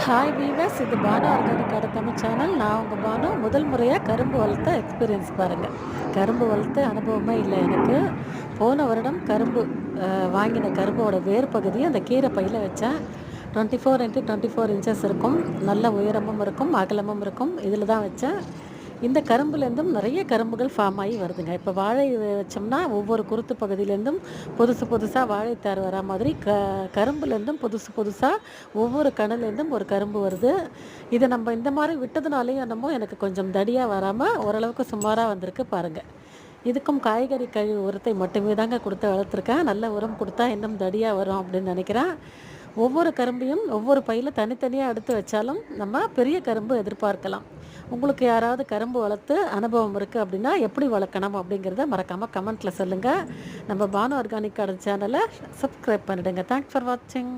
Hi viewers, இது Banu organic கடை Tamil channel. நான் உங்கள் பானு. முதல் முறையாக கரும்பு வளர்த்த எக்ஸ்பீரியன்ஸ் பாருங்கள். கரும்பு வளர்த்த அனுபவமே இல்லை எனக்கு. போன வருடம் கரும்பு வாங்கின கரும்போட வேர் பகுதியை அந்த கீரை பையில் வச்சேன். 24x24 இன்ச்சஸ் இருக்கும். நல்ல உயரமும் இருக்கும், அகலமும் இருக்கும். இதில் தான் வச்சேன். இந்த கரும்புலேருந்தும் நிறைய கரும்புகள் ஃபார்ம் ஆகி வருதுங்க. இப்போ வாழை வச்சோம்னா ஒவ்வொரு குருத்து பகுதியிலேருந்தும் புதுசாக வாழைத்தார் வரா மாதிரி கரும்புலேருந்தும் புதுசாக ஒவ்வொரு கணுலேருந்தும் ஒரு கரும்பு வருது. இதை நம்ம இந்த மாதிரி விட்டதுனாலேயும் என்னமோ எனக்கு கொஞ்சம் தடியாக வராமல் ஓரளவுக்கு சுமாராக வந்திருக்கு பாருங்கள். இதுக்கும் காய்கறி கழிவு உரத்தை மட்டுமே தாங்க கொடுத்து வளர்த்துருக்கேன். நல்ல உரம் கொடுத்தா இன்னும் தடியாக வரும் அப்படின்னு நினைக்கிறேன். ஒவ்வொரு கரும்பையும் ஒவ்வொரு பையில் தனித்தனியாக எடுத்து வச்சாலும் நம்ம பெரிய கரும்பு எதிர்பார்க்கலாம். உங்களுக்கு யாராவது கரும்பு வளர்த்து அனுபவம் இருக்குது அப்படின்னா எப்படி வளர்க்கணும் அப்படிங்கிறத மறக்காமல் கமெண்ட்டில் சொல்லுங்கள். நம்ம பானு ஆர்கானிக் கார்டன் சேனலை சப்ஸ்கிரைப் பண்ணிவிடுங்க. தேங்க்ஸ் ஃபார் வாட்சிங்.